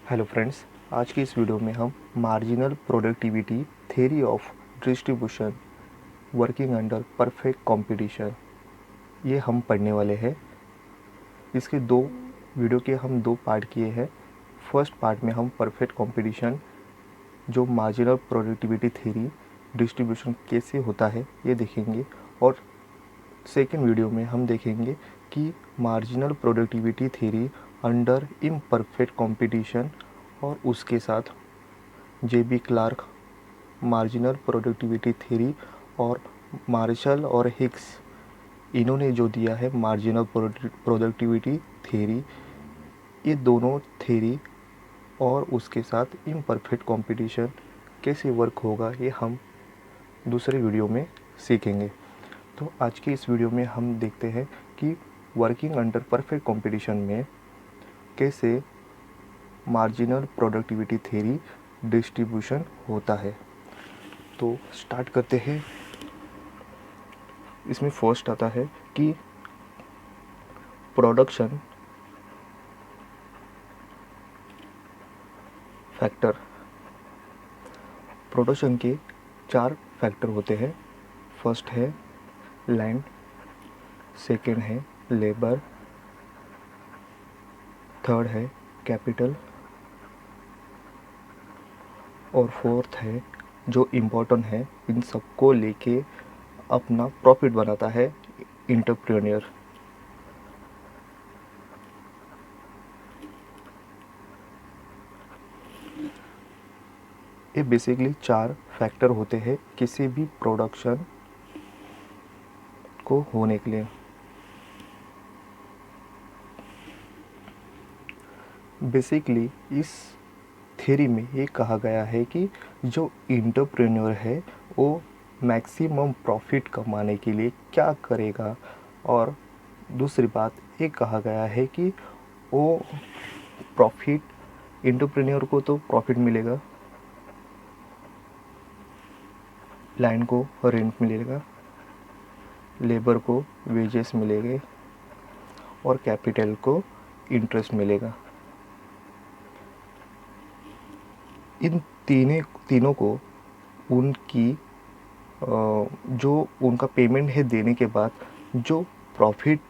Hello friends, आज की इस वीडियो में हम marginal productivity theory of distribution working under perfect competition ये हम पढ़ने वाले हैं। इसके वीडियो के हम दो पार्ट किए हैं। फर्स्ट पार्ट में हम परफेक्ट कंपटीशन जो मार्जिनल प्रोडक्टिविटी थ्योरी डिस्ट्रीब्यूशन कैसे होता है ये देखेंगे, और सेकेंड वीडियो में हम देखेंगे कि marginal productivity theory under imperfect competition और उसके साथ J B. Clark marginal productivity theory और मार्शल और हिक्स इन्होंने जो दिया है मार्जिनल प्रोडक्टिविटी थ्योरी, ये दोनों थ्योरी और उसके साथ इम्परफेक्ट कंपटीशन कैसे वर्क होगा ये हम दूसरे वीडियो में सीखेंगे। तो आज की इस वीडियो में हम देखते हैं कि वर्किंग अंडर परफेक्ट कंपटीशन में कैसे मार्जिनल प्रोडक्टिविटी थ्योरी डिस्ट्रीब्यूशन होता है। तो स्टार्ट करते हैं। इसमें फर्स्ट आता है कि प्रोडक्शन फैक्टर। प्रोडक्शन के 4 फैक्टर होते हैं। फर्स्ट है लैंड, सेकंड है लेबर, थर्ड है कैपिटल और फोर्थ है जो इम्पोर्टेंट है, इन सबको लेके अपना प्रॉफिट बनाता है एंटरप्रेन्योर। ये बेसिकली 4 फैक्टर होते हैं किसी भी प्रोडक्शन को होने के लिए। बेसिकली इस थ्योरी में ये कहा गया है कि जो एंटरप्रेन्योर है वो मैक्सिमम प्रॉफिट कमाने के लिए क्या करेगा, और दूसरी बात ये कहा गया है कि वो प्रॉफिट, एंटरप्रेन्योर को तो प्रॉफिट मिलेगा, लैंड को रेंट मिलेगा, लेबर को वेजेस मिलेंगे और कैपिटल को इंटरेस्ट मिलेगा। इन तीनों को उनकी जो उनका पेमेंट है देने के बाद जो प्रॉफिट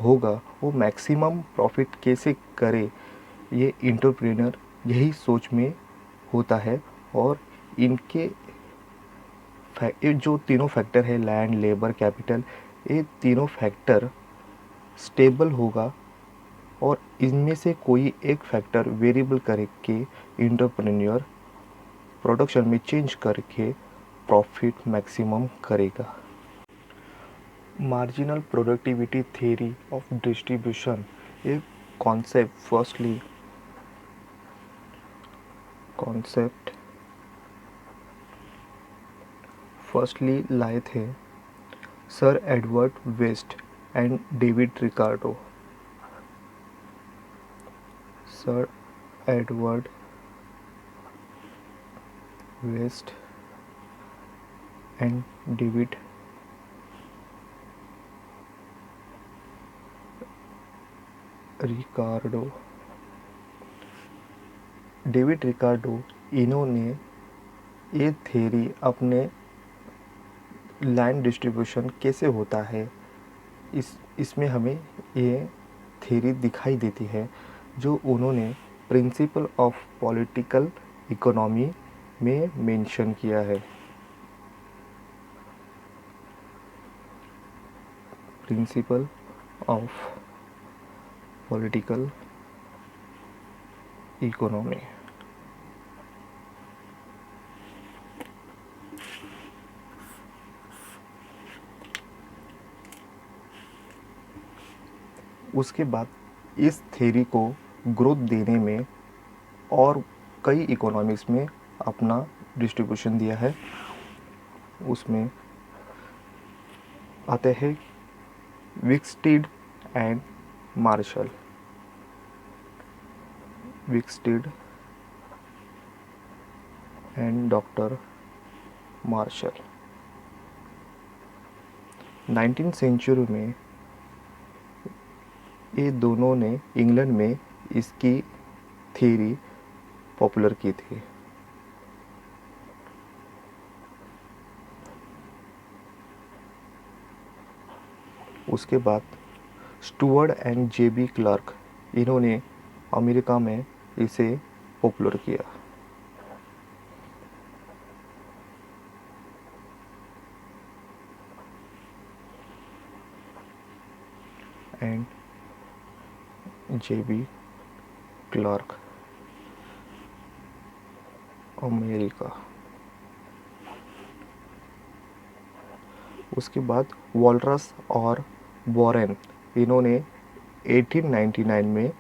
होगा वो मैक्सिमम प्रॉफिट कैसे करे, ये एंटरप्रेन्योर यही सोच में होता है। और इनके ये जो तीनों फैक्टर है लैंड, लेबर, कैपिटल, ये तीनों फैक्टर स्टेबल होगा और इनमें से कोई एक फैक्टर वेरिएबल करके एंटरप्रेन्योर प्रोडक्शन में चेंज करके प्रॉफिट मैक्सिमम करेगा। Marginal productivity theory of distribution ये कॉन्सेप्ट फर्स्टली लाए थे sir Edward West and David Ricardo. Sir Edward West and David Ricardo. David Ricardo इन्होंने ये थ्योरी अपने लैंड डिस्ट्रीब्यूशन कैसे होता है इसमें हमें ये थ्योरी दिखाई देती है, जो उन्होंने प्रिंसिपल ऑफ पॉलिटिकल इकोनॉमी में मेंशन किया है। Principle of political economy. उसके बाद इस थ्योरी को ग्रोथ देने में और कई इकोनॉमिक्स में अपना डिस्ट्रीब्यूशन दिया है। उसमें आते हैं Wicksteed and Marshall. Wicksteed and doctor Marshall 19th century में ये दोनों ने इंग्लैंड में इसकी थ्योरी पॉपुलर की थी। उसके बाद स्टुअर्ट एंड जेबी क्लार्क, इन्होंने अमेरिका में इसे पॉपुलर किया। And J B Clark, America. उसके बाद वॉलरस और वॉरेन, इन्होंने 1899 में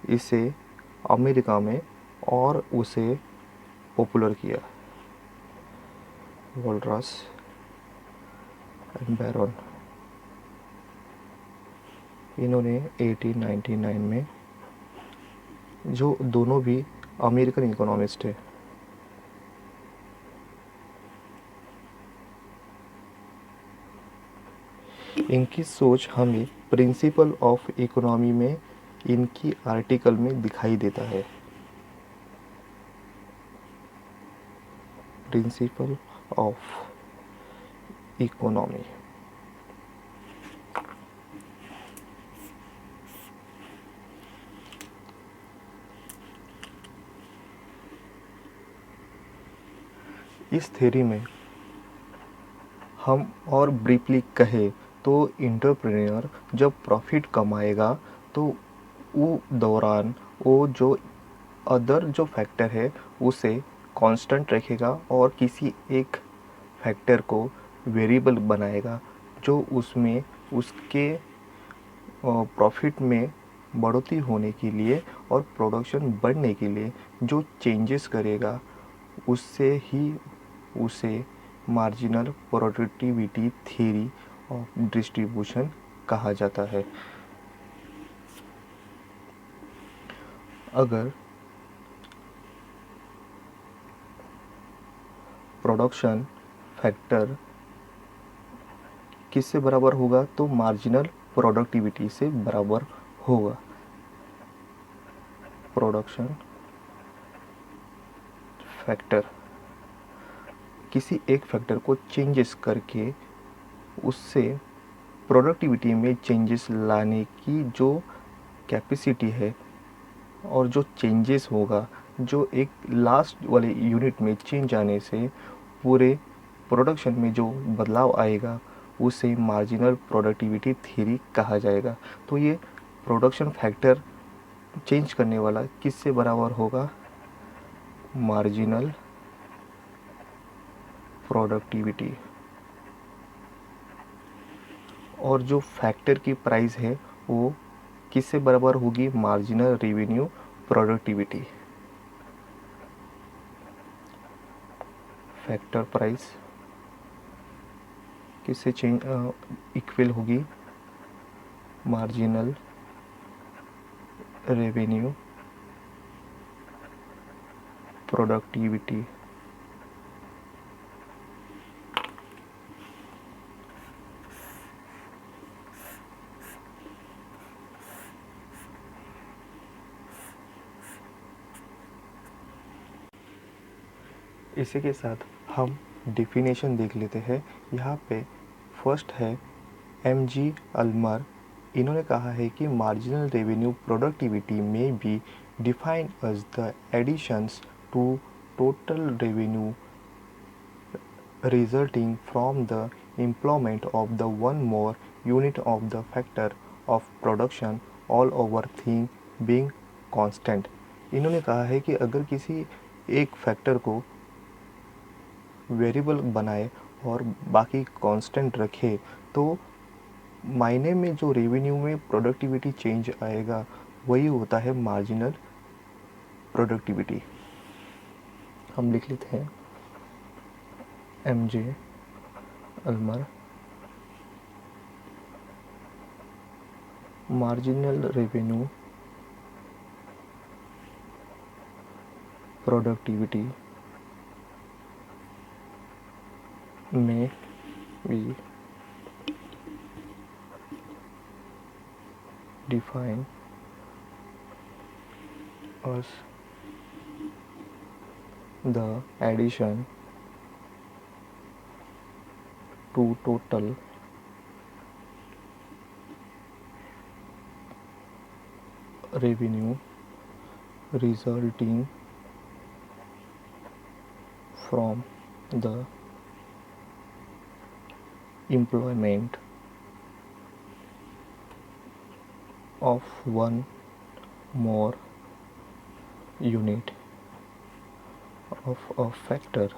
इसे अमेरिका में और उसे पॉपुलर किया। वॉलरस एंड बैरन, इन्होंने 1899 में, जो दोनों भी अमेरिकन इकोनॉमिस्ट है। इनकी सोच हमें प्रिंसिपल ऑफ इकोनॉमी में, इनकी आर्टिकल में दिखाई देता है। Principle of economy. इस थ्योरी में हम और ब्रीफली कहें तो एंटरप्रेन्योर जब प्रॉफिट कमाएगा तो वो दौरान वो जो अदर जो फैक्टर है उसे कांस्टेंट रखेगा और किसी एक फैक्टर को वेरिएबल बनाएगा, जो उसमें उसके प्रॉफिट में बढ़ोतरी होने के लिए और प्रोडक्शन बढ़ने के लिए जो चेंजेस करेगा, उससे ही उसे marginal productivity theory of distribution कहा जाता है। अगर प्रोडक्शन फैक्टर किससे बराबर होगा तो मार्जिनल प्रोडक्टिविटी से बराबर होगा। प्रोडक्शन फैक्टर किसी एक फैक्टर को चेंजेस करके उससे प्रोडक्टिविटी में चेंजेस लाने की जो कैपेसिटी है और जो चेंजेस होगा, जो एक लास्ट वाले यूनिट में चेंज आने से पूरे प्रोडक्शन में जो बदलाव आएगा उसे मार्जिनल प्रोडक्टिविटी थ्योरी कहा जाएगा। तो ये प्रोडक्शन फैक्टर चेंज करने वाला किससे बराबर होगा, मार्जिनल प्रोडक्टिविटी। और जो फैक्टर की प्राइस है वो किससे बराबर होगी, marginal revenue productivity. Factor price किससे चेंज इक्वल होगी, मार्जिनल रेवेन्यू प्रोडक्टिविटी। इसी के साथ हम डिफिनेशन देख लेते हैं। यहाँ पे फर्स्ट है एम.जी. अल्मर, इन्होंने कहा है कि मार्जिनल रेवेन्यू प्रोडक्टिविटी में be defined as the additions to total revenue resulting from the employment of the one more unit of the factor of production all over thing being constant। इन्होंने कहा है कि अगर किसी एक फैक्टर को variable बनाए और बाकी कांस्टेंट रखे तो मायने में जो रेवेन्यू में प्रोडक्टिविटी चेंज आएगा वही होता है मार्जिनल प्रोडक्टिविटी। हम लिख लेते हैं एम.जे. अल्मर, मार्जिनल रेवेन्यू प्रोडक्टिविटी में भी define as the addition to total revenue resulting from the employment of one more unit of a factor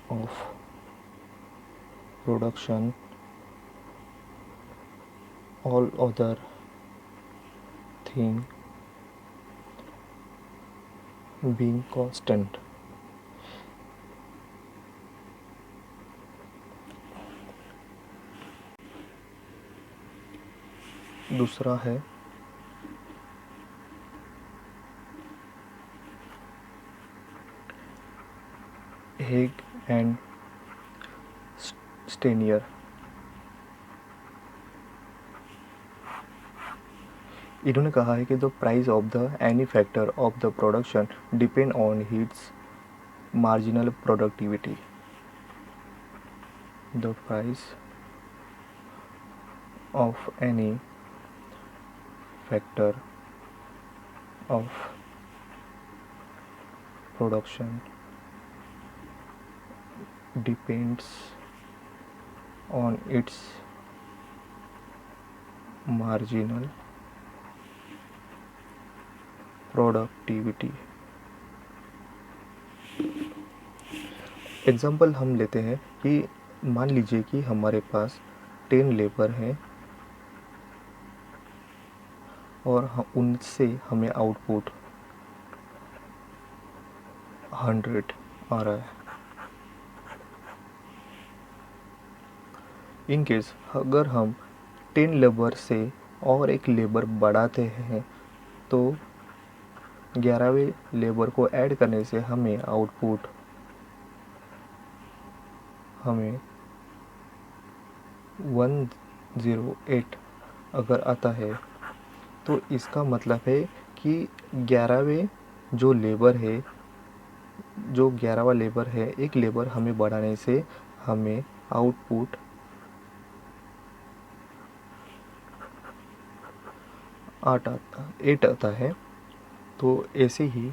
of production, all other thing being constant. दूसरा है Hague and स्टेनियर। इन्होंने कहा है कि the price of the any factor of the production depend on hits marginal productivity. The price of any factor of production depends on its marginal productivity। Example हम लेते हैं कि मान लीजिए कि हमारे पास 10 लेबर हैं और उनसे हमें आउटपुट 100 आ रहा है। इन केस अगर हम 10 लेबर से और एक लेबर बढ़ाते हैं तो 11वें लेबर को ऐड करने से हमें आउटपुट 108 अगर आता है तो इसका मतलब है कि 11वें जो लेबर है, जो 11वां लेबर है, एक लेबर हमें बढ़ाने से हमें आउटपुट 8 आता है। तो ऐसे ही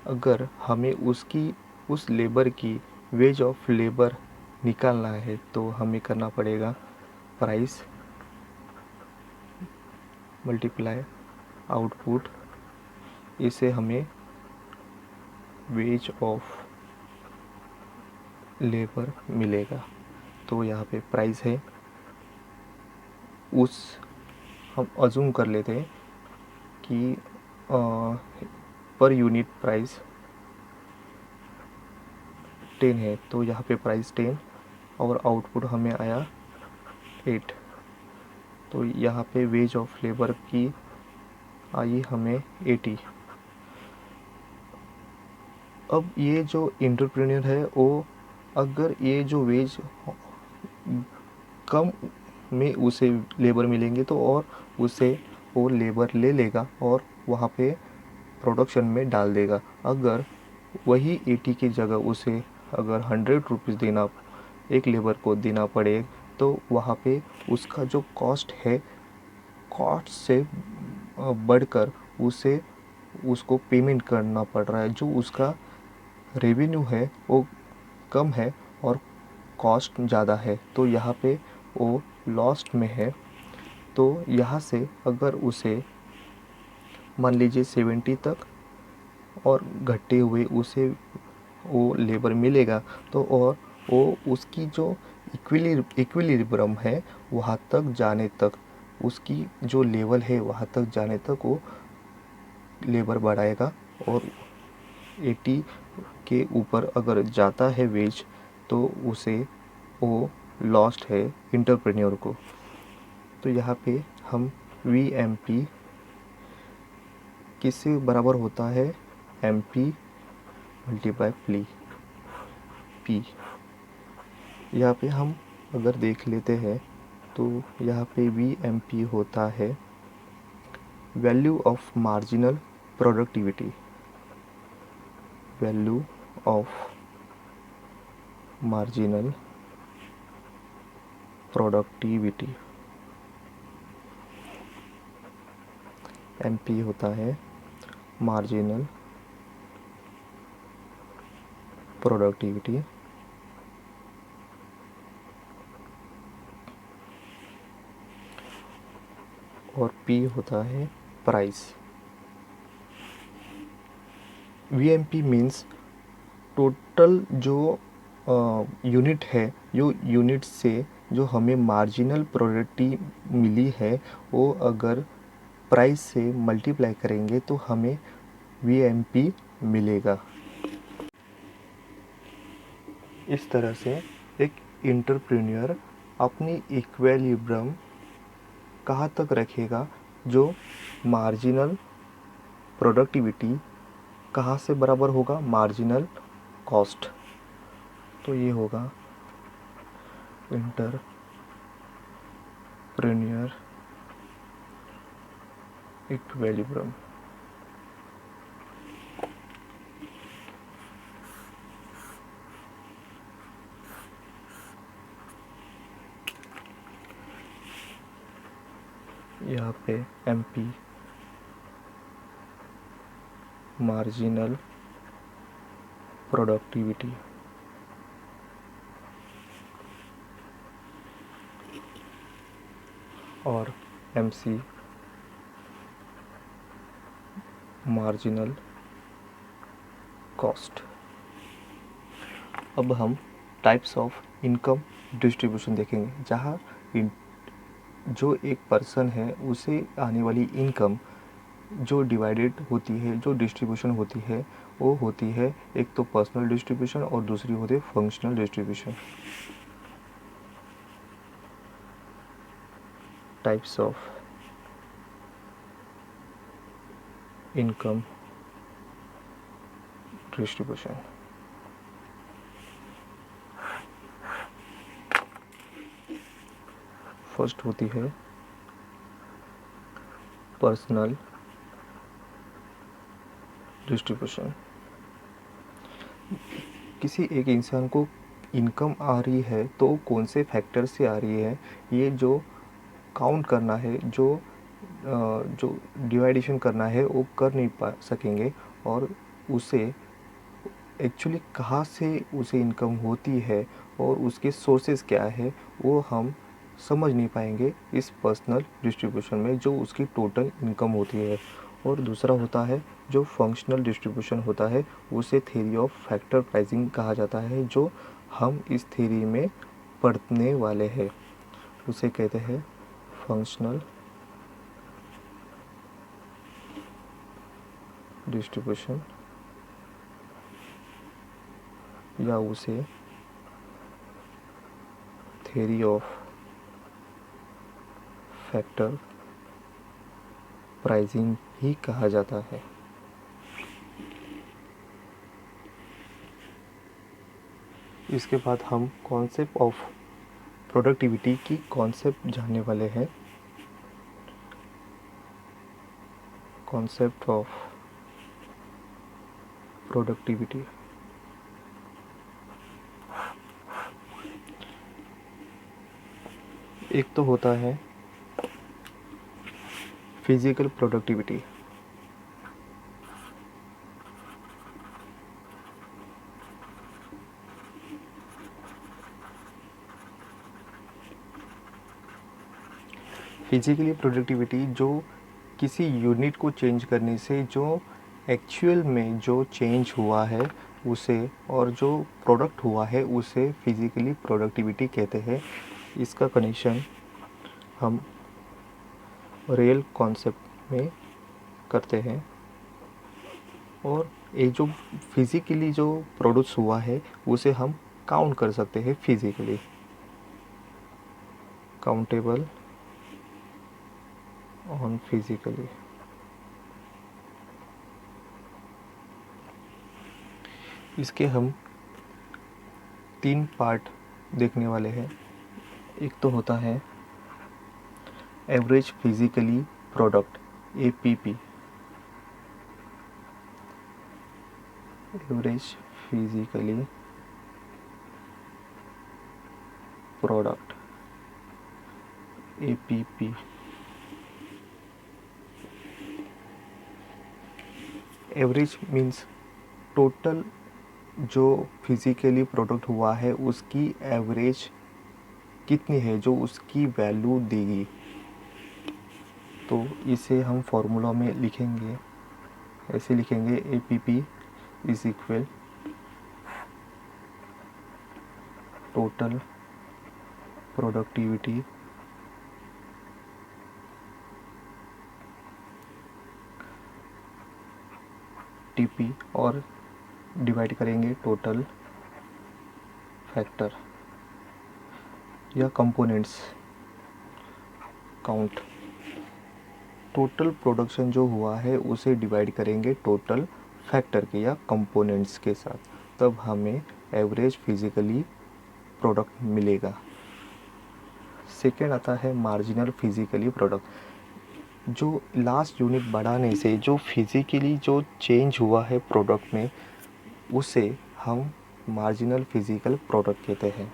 अगर हमें उस लेबर की वेज ऑफ लेबर निकालना है तो हमें करना पड़ेगा प्राइस मल्टीप्लाई आउटपुट, इसे हमें वेज ऑफ लेबर मिलेगा। तो यहाँ पे प्राइस है, हम अज्यूम कर लेते हैं कि पर यूनिट प्राइस 10 है, तो यहाँ पे प्राइस 10 और आउटपुट हमें आया 8। तो यहाँ पे वेज ऑफ लेबर की आई हमें 80। अब ये जो एंटरप्रेन्योर है वो अगर ये जो वेज कम में उसे लेबर मिलेंगे तो और उसे वो लेबर ले लेगा और वहाँ पे प्रोडक्शन में डाल देगा। अगर वही 80 की जगह उसे अगर 100 रुपीज़ देना, एक लेबर को देना पड़े, तो वहाँ पे उसका जो कॉस्ट है, कॉस्ट से बढ़कर उसको पेमेंट करना पड़ रहा है। जो उसका रेवेन्यू है वो कम है और कॉस्ट ज़्यादा है, तो यहाँ पे वो लॉस्ट में है। तो यहाँ से अगर उसे मान लीजिए 70 तक और घटे हुए उसे वो लेबर मिलेगा, तो और वो उसकी जो इक्विलिब्रियम है वहाँ तक जाने तक, उसकी जो लेवल है वहाँ तक जाने तक वो लेबर बढ़ाएगा। और 80 के ऊपर अगर जाता है वेज तो उसे वो लॉस्ट है एंटरप्रेन्योर को। तो यहाँ पे हम VMP किससे बराबर होता है, MP मल्टीप्लाई P। यहाँ पे हम अगर देख लेते हैं तो यहाँ पे VMP होता है value of marginal productivity. Value of marginal productivity. MP होता है मार्जिनल प्रोडक्टिविटी, और पी होता है प्राइस। वीएमपी मीन्स टोटल जो यूनिट है, जो यूनिट से जो हमें मार्जिनल प्रोडक्टिविटी मिली है, वो अगर प्राइस से मल्टीप्लाई करेंगे तो हमें वीएमपी मिलेगा। इस तरह से एक एंटरप्रेन्योर अपनी इक्विलिब्रियम कहाँ तक रखेगा, जो मार्जिनल प्रोडक्टिविटी कहाँ से बराबर होगा, मार्जिनल कॉस्ट। तो ये होगा एंटरप्रेन्योर इक्विलिब्रियम। यहाँ पे एमपी मार्जिनल प्रोडक्टिविटी, और एमसी मार्जिनल कॉस्ट। अब हम टाइप्स ऑफ इनकम डिस्ट्रीब्यूशन देखेंगे, जहाँ जो एक पर्सन है उसे आने वाली इनकम जो डिवाइडेड होती है, जो डिस्ट्रीब्यूशन होती है, वो होती है एक तो पर्सनल डिस्ट्रीब्यूशन और दूसरी होती है functional distribution. Types of income distribution. First होती है पर्सनल डिस्ट्रीब्यूशन। किसी एक इंसान को इनकम आ रही है तो कौन से फैक्टर से आ रही है, ये जो काउंट करना है, जो डिवाइडेशन करना है, वो कर नहीं पा सकेंगे, और उसे एक्चुअली कहाँ से उसे इनकम होती है और उसके सोर्सेज क्या है, वो हम समझ नहीं पाएंगे इस पर्सनल डिस्ट्रीब्यूशन में, जो उसकी टोटल इनकम होती है। और दूसरा होता है जो फंक्शनल डिस्ट्रीब्यूशन होता है, उसे थ्योरी ऑफ फैक्टर प्राइसिंग कहा जाता है, जो हम इस थ्योरी में पढ़ने वाले हैं। उसे कहते हैं फंक्शनल डिस्ट्रीब्यूशन, या उसे थ्योरी ऑफ फैक्टर प्राइसिंग ही कहा जाता है। इसके बाद हम कॉन्सेप्ट ऑफ प्रोडक्टिविटी की कॉन्सेप्ट जानने वाले हैं। Concept of productivity. एक तो होता है फिजिकल प्रोडक्टिविटी। फिजिकली प्रोडक्टिविटी जो किसी यूनिट को चेंज करने से जो एक्चुअल में जो चेंज हुआ है उसे, और जो प्रोडक्ट हुआ है उसे फिजिकली प्रोडक्टिविटी कहते हैं। इसका कनेक्शन हम रियल कॉन्सेप्ट में करते हैं, और ये जो फिज़िकली जो प्रोड्यूस हुआ है उसे हम काउंट कर सकते हैं फिज़िकली। Countable on physically. इसके हम 3 पार्ट देखने वाले हैं। एक तो होता है average physically product, APP। Average physically product APP। Average means total जो फिजिकली प्रोडक्ट हुआ है उसकी एवरेज कितनी है जो उसकी वैल्यू देगी। तो इसे हम फॉर्मूला में लिखेंगे, ऐसे लिखेंगे APP is equal total productivity TP और डिवाइड करेंगे टोटल फैक्टर या कंपोनेंट्स काउंट। टोटल प्रोडक्शन जो हुआ है उसे डिवाइड करेंगे टोटल फैक्टर के या कंपोनेंट्स के साथ, तब हमें एवरेज फिजिकली प्रोडक्ट मिलेगा। सेकेंड आता है मार्जिनल फिजिकली प्रोडक्ट। जो लास्ट यूनिट बढ़ाने से जो फिजिकली जो चेंज हुआ है प्रोडक्ट में उसे हम मार्जिनल फिजिकल प्रोडक्ट कहते हैं।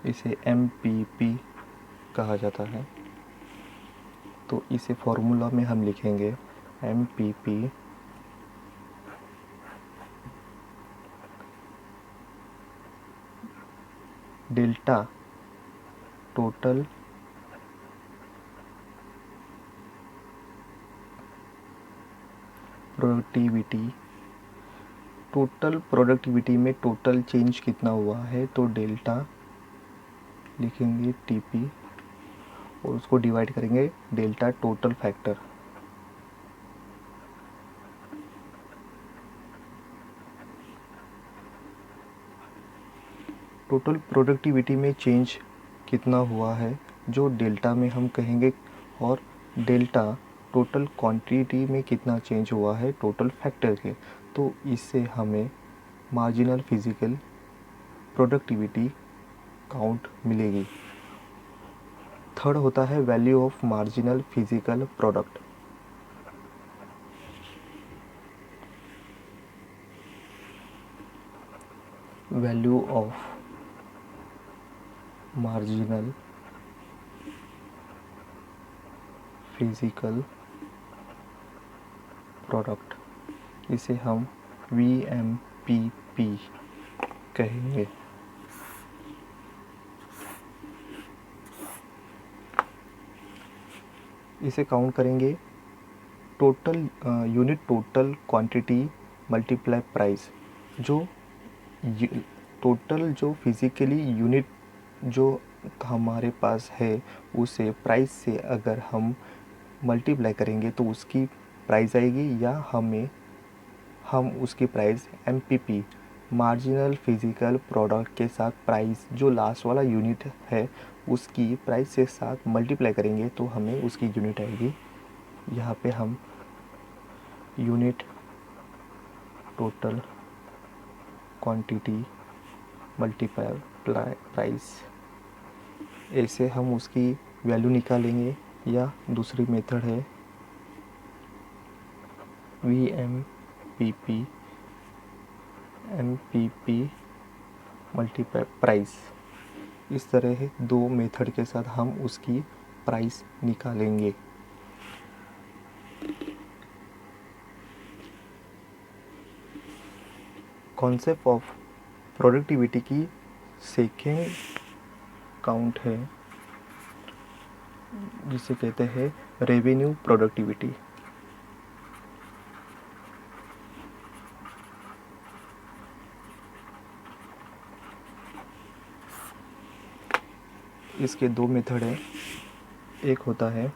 इसे MPP कहा जाता है। तो इसे फॉर्मूला में हम लिखेंगे MPP delta total productivity. Total productivity में टोटल चेंज कितना हुआ है तो डेल्टा लिखेंगे TP और उसको डिवाइड करेंगे delta total factor. Total productivity में चेंज कितना हुआ है जो डेल्टा में हम कहेंगे, और डेल्टा टोटल क्वांटिटी में कितना चेंज हुआ है टोटल फैक्टर के। तो इससे हमें मार्जिनल फिजिकल प्रोडक्टिविटी काउंट मिलेगी। थर्ड होता है value of marginal physical product. Value of marginal physical product, इसे हम VMPP कहेंगे। इसे काउंट करेंगे total unit total quantity multiply price. जो टोटल जो फिजिकली यूनिट जो हमारे पास है उसे प्राइस से अगर हम मल्टीप्लाई करेंगे तो उसकी प्राइस आएगी, या हम उसकी price MPP marginal physical product के साथ प्राइस जो लास्ट वाला यूनिट है उसकी प्राइस के साथ मल्टीप्लाई करेंगे तो हमें उसकी यूनिट आएगी। यहाँ पे हम unit total quantity multiply price, ऐसे हम उसकी वैल्यू निकालेंगे। या दूसरी मेथड है VMPP MPP मल्टीप्लाई प्राइस। इस तरह दो मेथड के साथ हम उसकी प्राइस निकालेंगे। कॉन्सेप्ट ऑफ प्रोडक्टिविटी की सेकेंड काउंट है जिसे कहते हैं रेवेन्यू प्रोडक्टिविटी। इसके दो मेथड हैं। एक होता है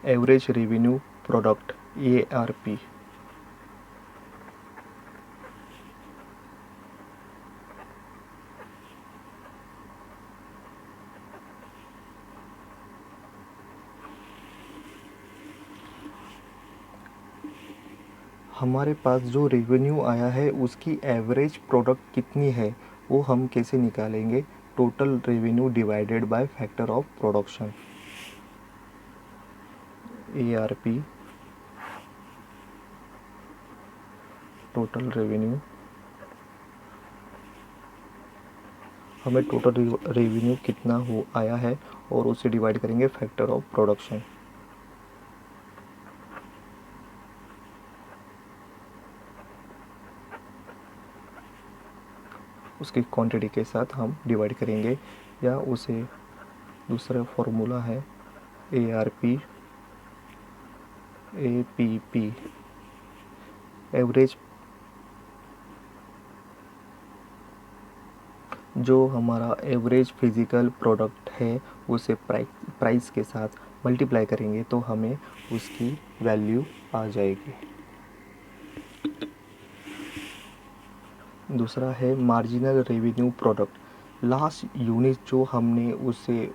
एवरेज रेवेन्यू प्रोडक्ट ARP, हमारे पास जो रेवेन्यू आया है उसकी एवरेज प्रोडक्ट कितनी है वो हम कैसे निकालेंगे? Total revenue divided by factor of production, ARP, total revenue. हमें टोटल रेवेन्यू कितना हो आया है और उसे डिवाइड करेंगे फैक्टर ऑफ प्रोडक्शन। उसकी क्वांटिटी के साथ हम डिवाइड करेंगे, या उसे दूसरा फॉर्मूला है ARP, APP, एवरेज, जो हमारा एवरेज फिज़िकल प्रोडक्ट है उसे प्राइस के साथ मल्टीप्लाई करेंगे तो हमें उसकी वैल्यू आ जाएगी। दूसरा है marginal revenue product. Last unit जो हमने उसे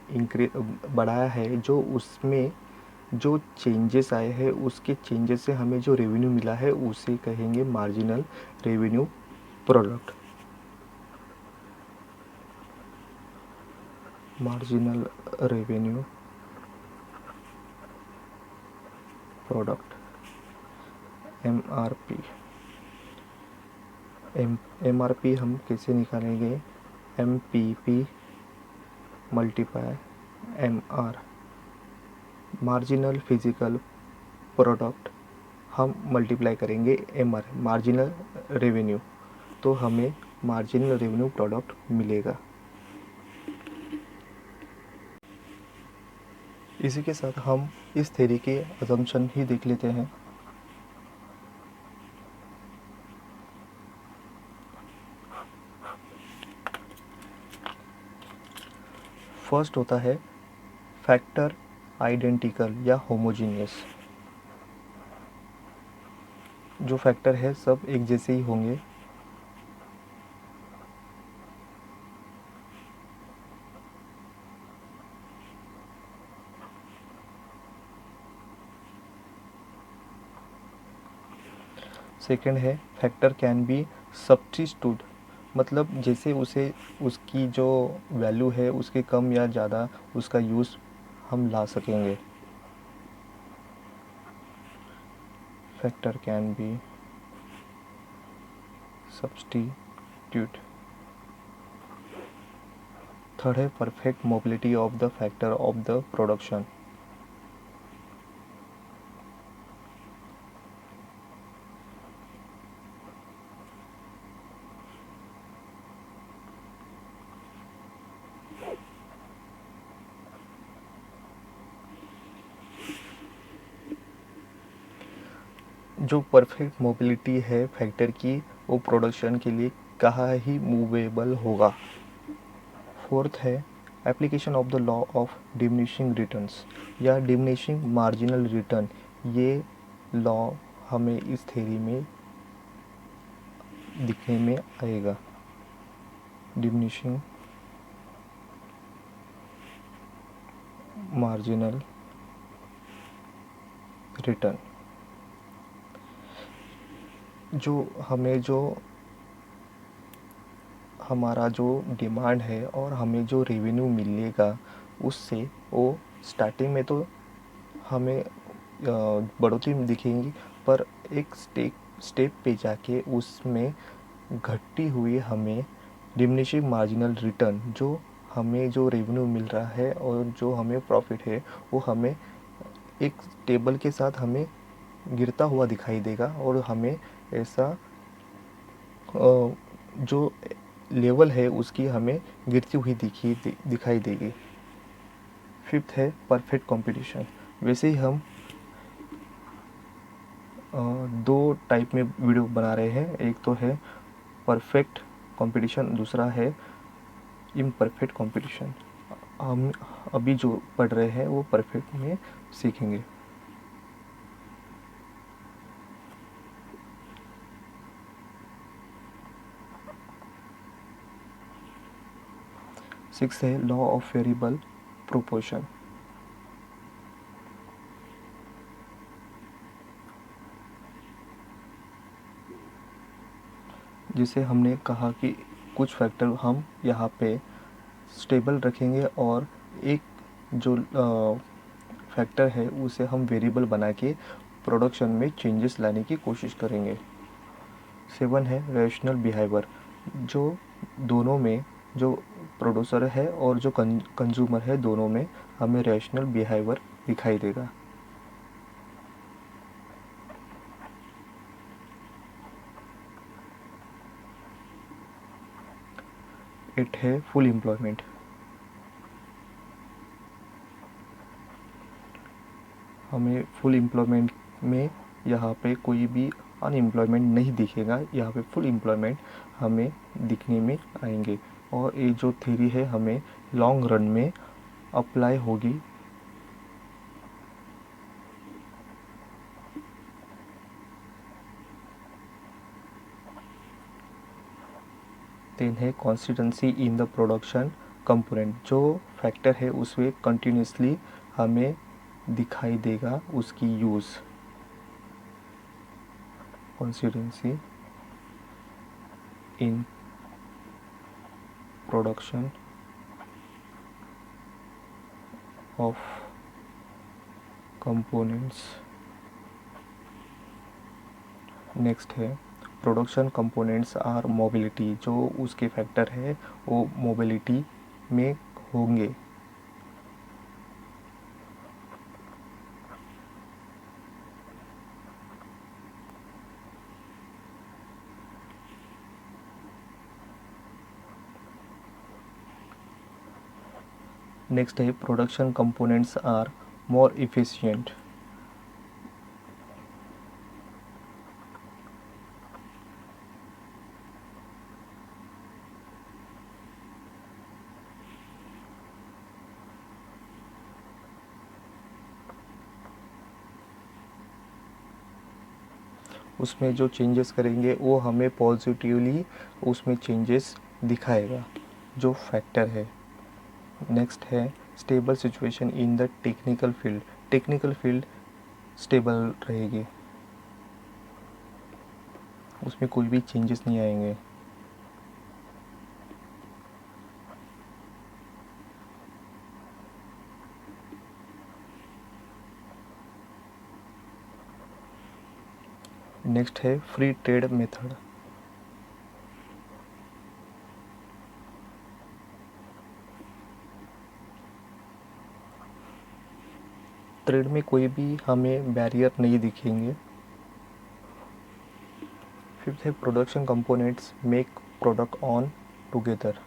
बढ़ाया है, जो उसमें जो चेंजेस आए हैं उसके चेंजेस से हमें जो रेवेन्यू मिला है उसे कहेंगे marginal revenue product. Marginal revenue product, MRP। MRP हम कैसे निकालेंगे? MPP multiply MR। Marginal physical product हम मल्टीप्लाई करेंगे MR, मार्जिनल रेवेन्यू, तो हमें मार्जिनल रेवेन्यू प्रोडक्ट मिलेगा। इसी के साथ हम इस थ्योरी के अजम्पशन ही देख लेते हैं। फर्स्ट होता है फैक्टर आइडेंटिकल या होमोजीनियस। जो फैक्टर है सब एक जैसे ही होंगे। सेकंड है फैक्टर कैन बी सब्स्टिट्यूट, मतलब जैसे उसे उसकी जो वैल्यू है उसके कम या ज़्यादा उसका यूज़ हम ला सकेंगे। Factor can be substitute. Third है perfect mobility of the factor of the production. जो परफेक्ट मोबिलिटी है फैक्टर की वो प्रोडक्शन के लिए कहाँ ही मूवेबल होगा। फोर्थ है application of the law of diminishing returns या डिमिनिशिंग मार्जिनल रिटर्न। ये लॉ हमें इस थ्योरी में दिखने में आएगा। डिमिनिशिंग मार्जिनल रिटर्न, जो हमारा जो डिमांड है और हमें जो रेवेन्यू मिलेगा उससे वो स्टार्टिंग में तो हमें बढ़ोतरी दिखेंगी, पर एक स्टेप पे जाके उसमें घटती हुई हमें डिमिनिशिंग मार्जिनल रिटर्न, जो हमें जो रेवेन्यू मिल रहा है और जो हमें प्रॉफिट है वो हमें एक टेबल के साथ हमें गिरता हुआ दिखाई देगा और हमें ऐसा जो लेवल है उसकी हमें गिरती हुई दिखाई देगी। फिफ्थ है परफेक्ट कंपटीशन। वैसे ही हम दो टाइप में वीडियो बना रहे हैं, एक तो है परफेक्ट कंपटीशन, दूसरा है इम्परफेक्ट कंपटीशन। हम अभी जो पढ़ रहे हैं वो परफेक्ट में सीखेंगे। सिक्स है लॉ ऑफ वेरिएबल प्रोपोर्शन। जिसे हमने कहा कि कुछ फैक्टर हम यहाँ पे स्टेबल रखेंगे और एक जो फैक्टर है उसे हम वेरिएबल बना के प्रोडक्शन में चेंजेस लाने की कोशिश करेंगे। 7 है रैशनल बिहेवियर, जो दोनों में, जो प्रोड्यूसर है और जो कंज्यूमर है, दोनों में हमें रैशनल बिहेवियर दिखाई देगा। एट है फुल एम्प्लॉयमेंट। हमें फुल एम्प्लॉयमेंट में यहाँ पे कोई भी अनएम्प्लॉयमेंट नहीं दिखेगा, यहाँ पे फुल एम्प्लॉयमेंट हमें दिखने में आएंगे। और ये जो थ्योरी है हमें लॉन्ग रन में अप्लाई होगी। देन है consistency in the production component, जो फैक्टर है उसमें कंटिन्यूसली हमें दिखाई देगा उसकी use. Consistency in production of components. Next है प्रोडक्शन कंपोनेंट्स आर मोबिलिटी, जो उसके फैक्टर है वो मोबिलिटी में होंगे। नेक्स्ट है production components are more efficient. उसमें जो चेंजेस करेंगे वो हमें पॉजिटिवली उसमें चेंजेस दिखाएगा, जो फैक्टर है। नेक्स्ट है stable situation in the technical field. Technical field stable रहेगी, उसमें कोई भी चेंजेस नहीं आएंगे। नेक्स्ट है फ्री ट्रेड मेथड। ट्रेड में कोई भी हमें बैरियर नहीं दिखेंगे। फिफ्थ है production components make product on together.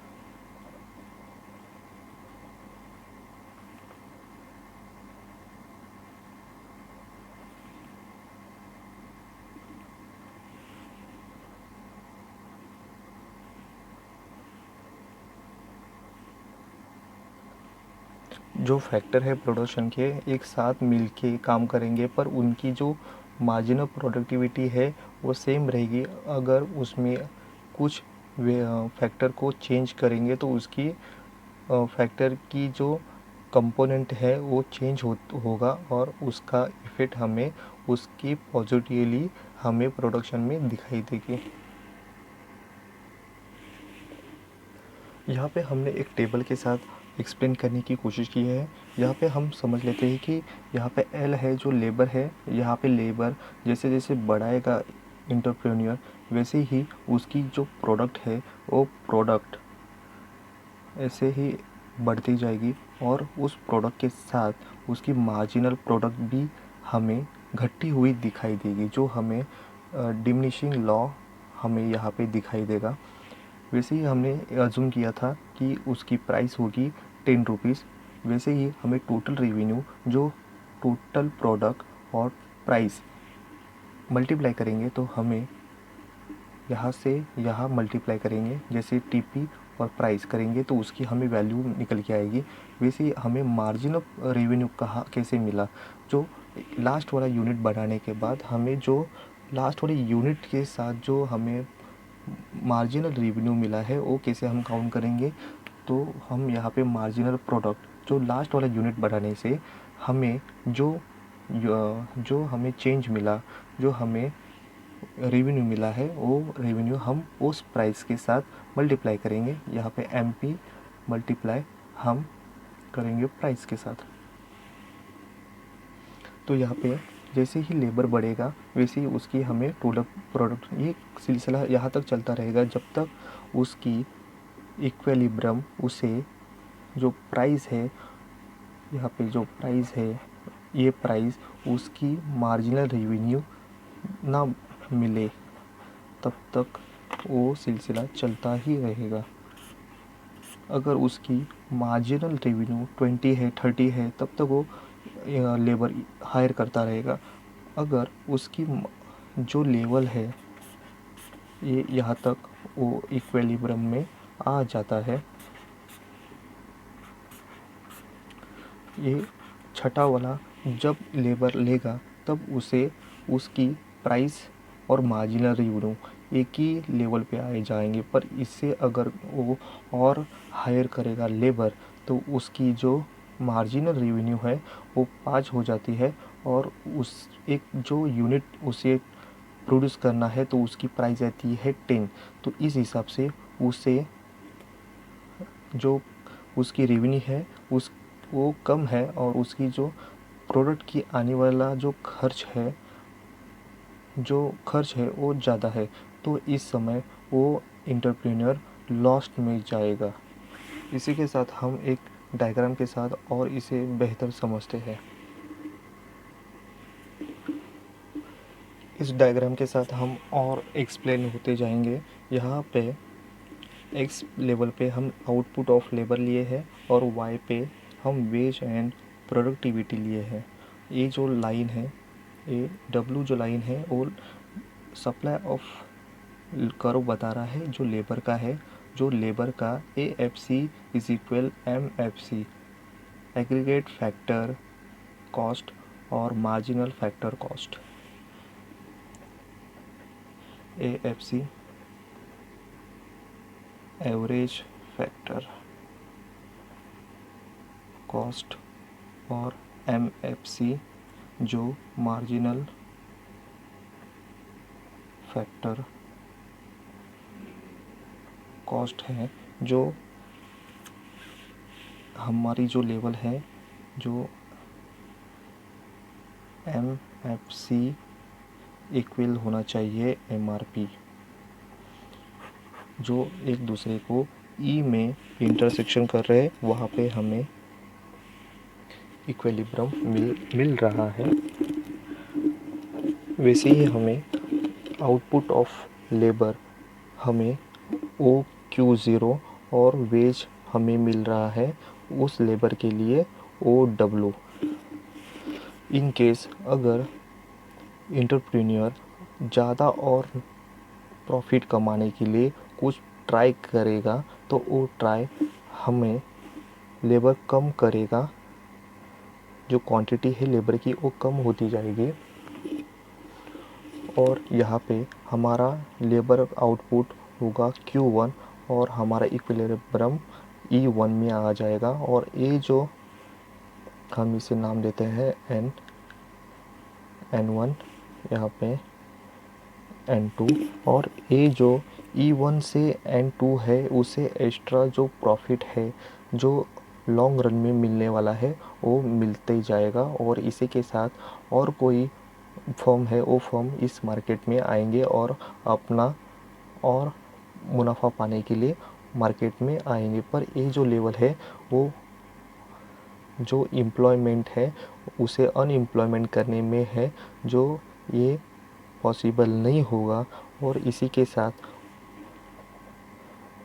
जो फैक्टर है प्रोडक्शन के एक साथ मिलके काम करेंगे, पर उनकी जो मार्जिनल प्रोडक्टिविटी है वो सेम रहेगी। अगर उसमें कुछ फैक्टर को चेंज करेंगे तो उसकी फैक्टर की जो कंपोनेंट है वो चेंज होगा और उसका इफ़ेक्ट हमें उसकी पॉजिटिवली हमें प्रोडक्शन में दिखाई देगी। यहाँ पे हमने एक टेबल के साथ एक्सप्लेन करने की कोशिश की है। यहाँ पे हम समझ लेते हैं कि यहाँ पे एल है जो लेबर है। यहाँ पे लेबर जैसे जैसे बढ़ाएगा एंटरप्रेन्योर, वैसे ही उसकी जो प्रोडक्ट है वो प्रोडक्ट ऐसे ही बढ़ती जाएगी और उस प्रोडक्ट के साथ उसकी मार्जिनल प्रोडक्ट भी हमें घटती हुई दिखाई देगी, जो हमें डिमिनिशिंग लॉ हमें यहाँ पे दिखाई देगा। वैसे ही हमने अज्यूम किया था कि उसकी प्राइस होगी 10 रुपीज़, वैसे ही हमें टोटल रेवेन्यू जो टोटल प्रोडक्ट और प्राइस मल्टीप्लाई करेंगे तो हमें यहाँ से यहाँ मल्टीप्लाई करेंगे, जैसे टीपी और प्राइस करेंगे तो उसकी हमें वैल्यू निकल के आएगी। वैसे ही हमें मार्जिन ऑफ रेवेन्यू कहाँ कैसे मिला, जो लास्ट वाला यूनिट बढ़ाने के बाद हमें जो लास्ट वाले यूनिट के साथ जो हमें मार्जिनल रेवेन्यू मिला है वो कैसे हम काउंट करेंगे। तो हम यहाँ पे मार्जिनल प्रोडक्ट जो लास्ट वाला यूनिट बढ़ाने से हमें जो हमें चेंज मिला, जो हमें रेवेन्यू मिला है वो रेवेन्यू हम उस प्राइस के साथ मल्टीप्लाई करेंगे। यहाँ पे MP मल्टीप्लाई हम करेंगे प्राइस के साथ। तो यहाँ पे जैसे ही लेबर बढ़ेगा वैसे ही उसकी हमें प्रोडक्ट ये सिलसिला यहाँ तक चलता रहेगा जब तक उसकी इक्विलिब्रियम उसे जो प्राइस है, यहाँ पे जो प्राइस है ये प्राइस उसकी मार्जिनल रेवेन्यू ना मिले, तब तक वो सिलसिला चलता ही रहेगा। अगर उसकी मार्जिनल रेवेन्यू 20 है 30 है तब तक वो लेबर हायर करता रहेगा। अगर उसकी जो लेवल है ये यहाँ तक वो इक्विलिब्रियम में आ जाता है, ये छठा वाला जब लेबर लेगा तब उसे उसकी प्राइस और मार्जिनल रेवेन्यू एक ही लेवल पे आए जाएंगे। पर इससे अगर वो और हायर करेगा लेबर तो उसकी जो मार्जिनल रेवेन्यू है वो 5 हो जाती है और उस एक जो यूनिट उसे प्रोड्यूस करना है तो उसकी प्राइस आती है 10। तो इस हिसाब से उसे जो उसकी रेवेन्यू है उस वो कम है और उसकी जो प्रोडक्ट की आने वाला जो खर्च है वो ज़्यादा है। तो इस समय वो एंटरप्रेन्योर लॉस्ट में जाएगा। इसी के साथ हम एक डायग्राम के साथ और इसे बेहतर समझते हैं। इस डायग्राम के साथ हम और एक्सप्लेन होते जाएंगे। यहाँ पे एक्स लेवल पे हम आउटपुट ऑफ लेबर लिए हैं और वाई पे हम वेज एंड प्रोडक्टिविटी लिए हैं। ये जो लाइन है ये डब्ल्यू जो लाइन है वो सप्लाई ऑफ कर्व बता रहा है जो लेबर का है। जो लेबर का AFC is equal MFC aggregate factor cost और marginal factor cost. AFC average factor cost और MFC जो मार्जिनल फैक्टर कॉस्ट है। जो हमारी जो लेवल है जो MFC इक्वल होना चाहिए MRP, जो एक दूसरे को E में इंटरसेक्शन कर रहे हैं वहाँ पे हमें इक्विलिब्रियम मिल रहा है। वैसे ही हमें आउटपुट ऑफ लेबर हमें OQ0 और वेज हमें मिल रहा है उस लेबर के लिए OW। इन केस अगर एंटरप्रेन्योर ज़्यादा और प्रॉफिट कमाने के लिए कुछ ट्राई करेगा तो वो ट्राई हमें लेबर कम करेगा, जो क्वांटिटी है लेबर की वो कम होती जाएगी और यहाँ पे हमारा लेबर आउटपुट होगा Q1 और हमारा इक्विलिब्रियम E1 में आ जाएगा। और ये जो हम इसे नाम देते हैं N1 यहाँ पे N2 और ये जो E1 से N2 है उसे एक्स्ट्रा जो प्रॉफिट है जो लॉन्ग रन में मिलने वाला है वो मिलते जाएगा। और इसी के साथ और कोई फर्म है वो फर्म इस मार्केट में आएंगे और अपना और मुनाफा पाने के लिए मार्केट में आएंगे। पर ये जो लेवल है वो जो एम्प्लॉयमेंट है उसे अनएम्प्लॉयमेंट करने में है, जो ये पॉसिबल नहीं होगा। और इसी के साथ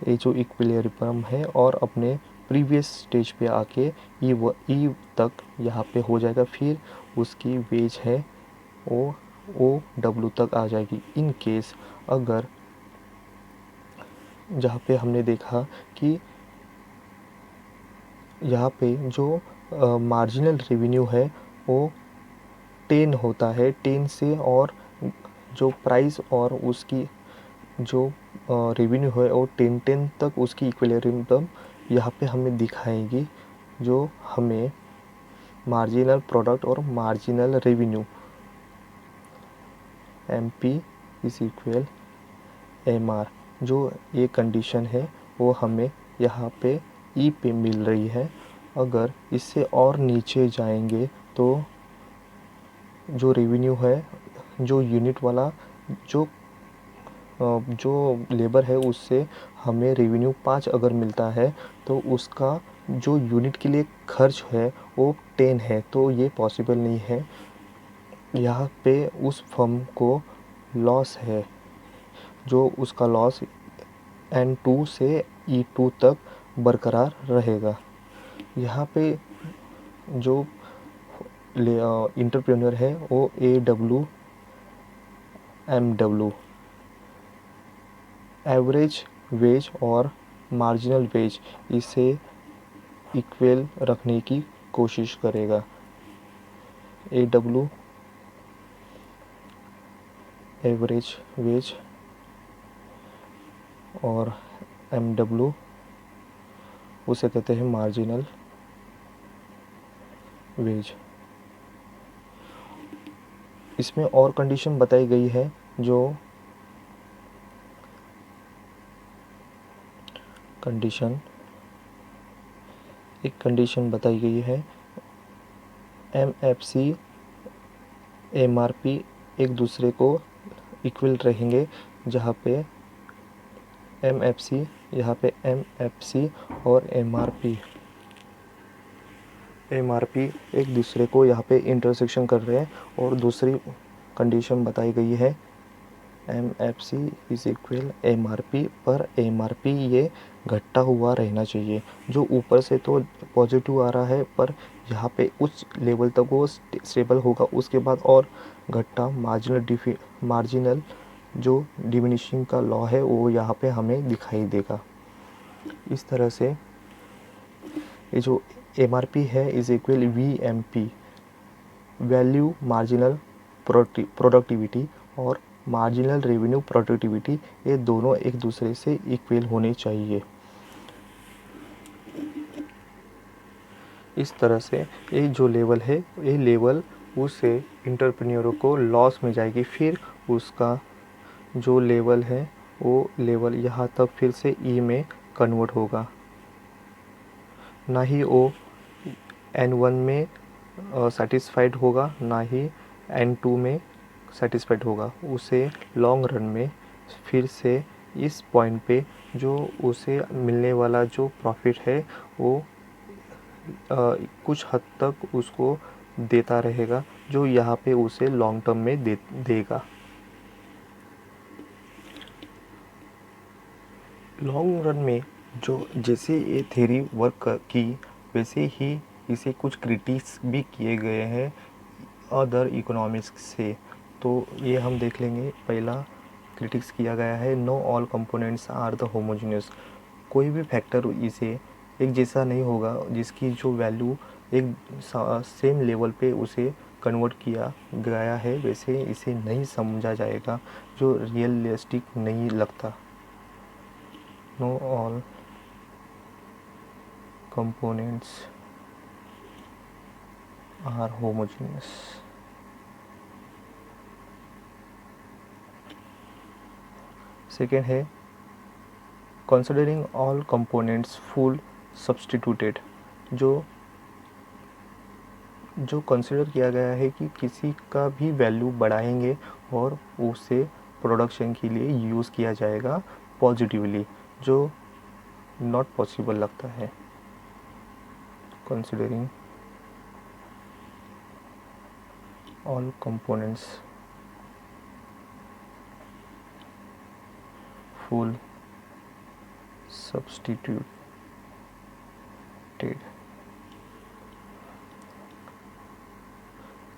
ये जो इक्विलिब्रियम है और अपने प्रीवियस स्टेज पे आके ई तक यहाँ पे हो जाएगा, फिर उसकी वेज है ओ डब्ल्यू तक आ जाएगी। इन केस अगर जहाँ पे हमने देखा कि यहाँ पे जो मार्जिनल रेवेन्यू है वो 10 होता है, 10 से और जो प्राइस और उसकी जो रेवेन्यू है वो 10 तक उसकी इक्विलिब्रियम यहाँ पे हमें दिखाएगी, जो हमें मार्जिनल प्रोडक्ट और marginal revenue MP is equal M R. जो ये कंडीशन है वो हमें यहाँ पे ई पे मिल रही है। अगर इससे और नीचे जाएंगे तो जो रेवेन्यू है, जो यूनिट वाला जो जो लेबर है उससे हमें रेवेन्यू 5 अगर मिलता है तो उसका जो यूनिट के लिए खर्च है वो 10 है, तो ये पॉसिबल नहीं है। यहाँ पे उस फर्म को लॉस है, जो उसका लॉस N2 से E2 तक बरकरार रहेगा। यहाँ पे जो इंटरप्रेन्योर है वो AWMW एवरेज वेज और मार्जिनल वेज इसे इक्वल रखने की कोशिश करेगा। AW एवरेज वेज और MW उसे कहते हैं मार्जिनल वेज। इसमें और कंडीशन बताई गई है, जो एक कंडीशन बताई गई है MFC MRP एक दूसरे को इक्वल रहेंगे, जहाँ पे यहाँ पे MFC और MRP एक दूसरे को यहाँ पे इंटरसेक्शन कर रहे हैं। और दूसरी कंडीशन बताई गई है MFC इज इक्वल MRP, पर MRP ये घटता हुआ रहना चाहिए। जो ऊपर से तो पॉजिटिव आ रहा है, पर यहाँ पे उस लेवल तक वो स्टेबल होगा, उसके बाद और घटता मार्जिनल जो डिमिनिशिंग का लॉ है वो यहाँ पे हमें दिखाई देगा। इस तरह से ये जो MRP है is equal VMP value marginal productivity और मार्जिनल रेवेन्यू प्रोडक्टिविटी, ये दोनों एक दूसरे से इक्वल होने चाहिए। इस तरह से ये जो लेवल है, ये लेवल उससे इंटरप्रेन्योर को लॉस में जाएगी। फिर उसका जो लेवल है वो लेवल यहाँ तक फिर से ई में कन्वर्ट होगा। ना ही वो N1 में सेटिस्फाइड होगा, ना ही N2 में सेटिस्फाइड होगा। उसे लॉन्ग रन में फिर से इस पॉइंट पे जो उसे मिलने वाला जो प्रॉफिट है वो कुछ हद तक उसको देता रहेगा, जो यहाँ पे उसे लॉन्ग टर्म में देगा। लॉन्ग रन में जो जैसे ये थ्योरी वर्क की, वैसे ही इसे कुछ क्रिटिक्स भी किए गए हैं अदर इकोनॉमिक्स से। तो ये हम देख लेंगे। पहला क्रिटिक्स किया गया है no all components are the homogeneous. कोई भी फैक्टर इसे एक जैसा नहीं होगा, जिसकी जो वैल्यू एक सेम लेवल पे उसे कन्वर्ट किया गया है वैसे इसे नहीं समझा जाएगा, जो रियलिस्टिक नहीं लगता। No all components are homogeneous. Second है considering all components full substituted. जो कंसिडर किया गया है कि किसी का भी वैल्यू बढ़ाएंगे और उसे प्रोडक्शन के लिए यूज़ किया जाएगा पॉजिटिवली, जो नॉट पॉसिबल लगता है। Considering all components full substituted.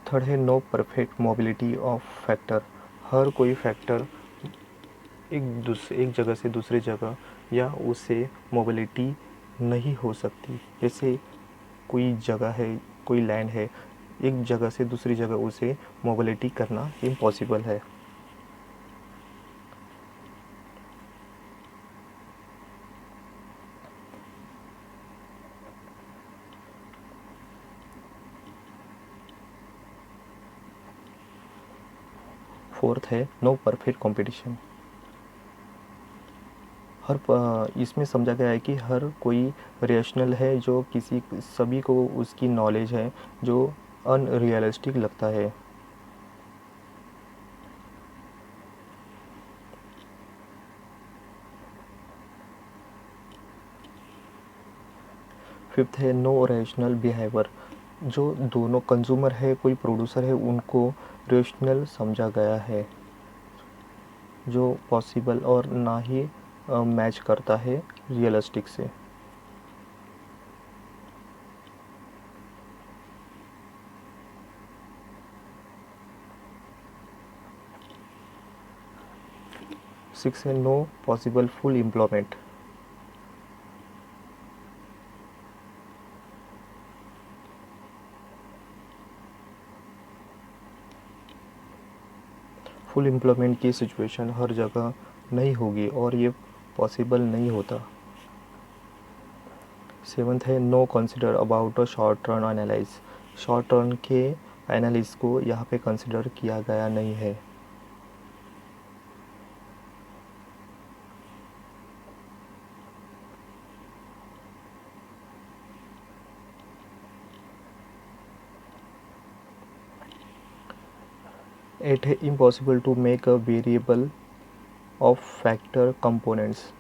Third है no perfect mobility of factor. हर कोई फैक्टर एक जगह से दूसरी जगह या उससे मोबिलिटी नहीं हो सकती। जैसे कोई जगह है, कोई लैंड है, एक जगह से दूसरी जगह उसे मोबिलिटी करना इम्पॉसिबल है। फोर्थ है नो परफेक्ट कंपटीशन। इसमें समझा गया है कि हर कोई रेशनल है, जो सभी को उसकी नॉलेज है जो अनरियलिस्टिक लगता है। फिफ्थ है नो रैशनल बिहेवियर। जो दोनों कंज्यूमर है, कोई प्रोड्यूसर है, उनको रेशनल समझा गया है, जो पॉसिबल और ना ही मैच करता है रियलिस्टिक से। सिक्स है no possible full employment. Full employment की सिचुएशन हर जगह नहीं होगी और ये पॉसिबल नहीं होता। सेवन्थ है no consider about a short term analysis. Short term के एनालिस को यहाँ पे कंसिडर किया गया नहीं है। एट है impossible to make a variable of factor components.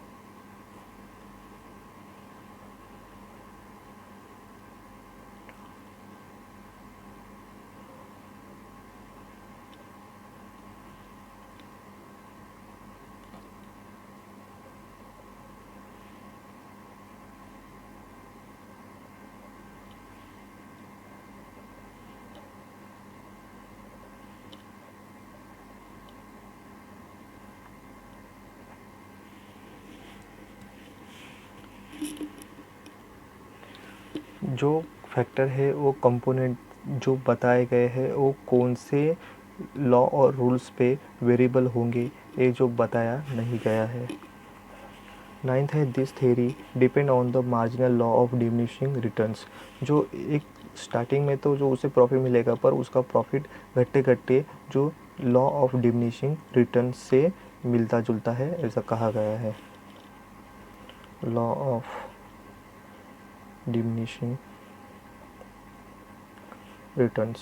जो फैक्टर है वो कंपोनेंट जो बताए गए हैं वो कौन से लॉ और रूल्स पे वेरिएबल होंगे, ये जो बताया नहीं गया है। नाइन्थ है this theory depend on the marginal law of diminishing returns. जो एक स्टार्टिंग में तो जो उसे प्रॉफिट मिलेगा, पर उसका प्रॉफिट घटते घटते जो लॉ ऑफ डिमिनिशिंग रिटर्न से मिलता जुलता है, ऐसा कहा गया है। Law of diminishing returns.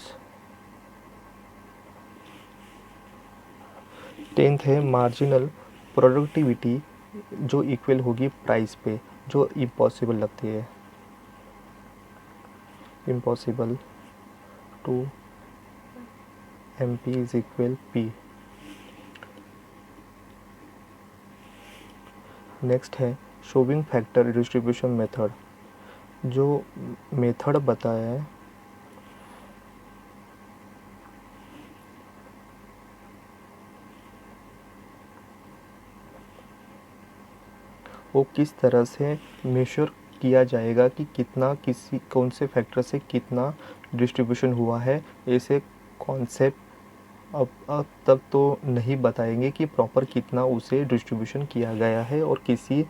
Tenth है मार्जिनल प्रोडक्टिविटी जो इक्वल होगी प्राइस पे, जो इम्पॉसिबल लगती है। Impossible to MP is equal P। Next है शोविंग फैक्टर डिस्ट्रीब्यूशन मेथड। जो मेथड बताया है वो किस तरह से मेजर किया जाएगा कि कितना किसी कौन से फैक्टर से कितना डिस्ट्रीब्यूशन हुआ है, ऐसे कॉन्सेप्ट अब तक तो नहीं बताएंगे कि प्रॉपर कितना उसे डिस्ट्रीब्यूशन किया गया है और किसी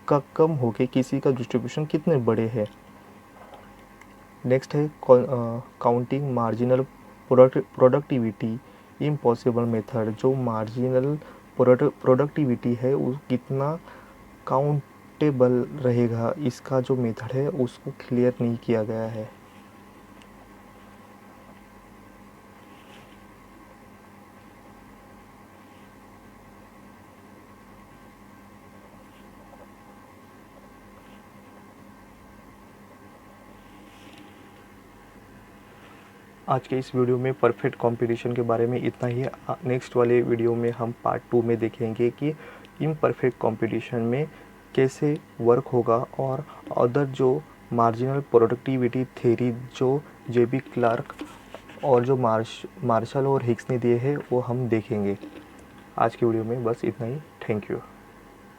का कम हो के किसी का डिस्ट्रीब्यूशन कितने बड़े हैं। नेक्स्ट है counting marginal productivity impossible method. जो मार्जिनल प्रोडक्टिविटी है वो कितना काउंटेबल रहेगा, इसका जो मेथड है उसको क्लियर नहीं किया गया है। आज के इस वीडियो में परफेक्ट कंपटीशन के बारे में इतना ही। नेक्स्ट वाले वीडियो में हम पार्ट 2 में देखेंगे कि इम्परफेक्ट कंपटीशन में कैसे वर्क होगा और अदर जो मार्जिनल प्रोडक्टिविटी थ्योरी जो JB क्लार्क और जो मार्शल और हिक्स ने दिए हैं वो हम देखेंगे। आज के वीडियो में बस इतना ही। Thank you.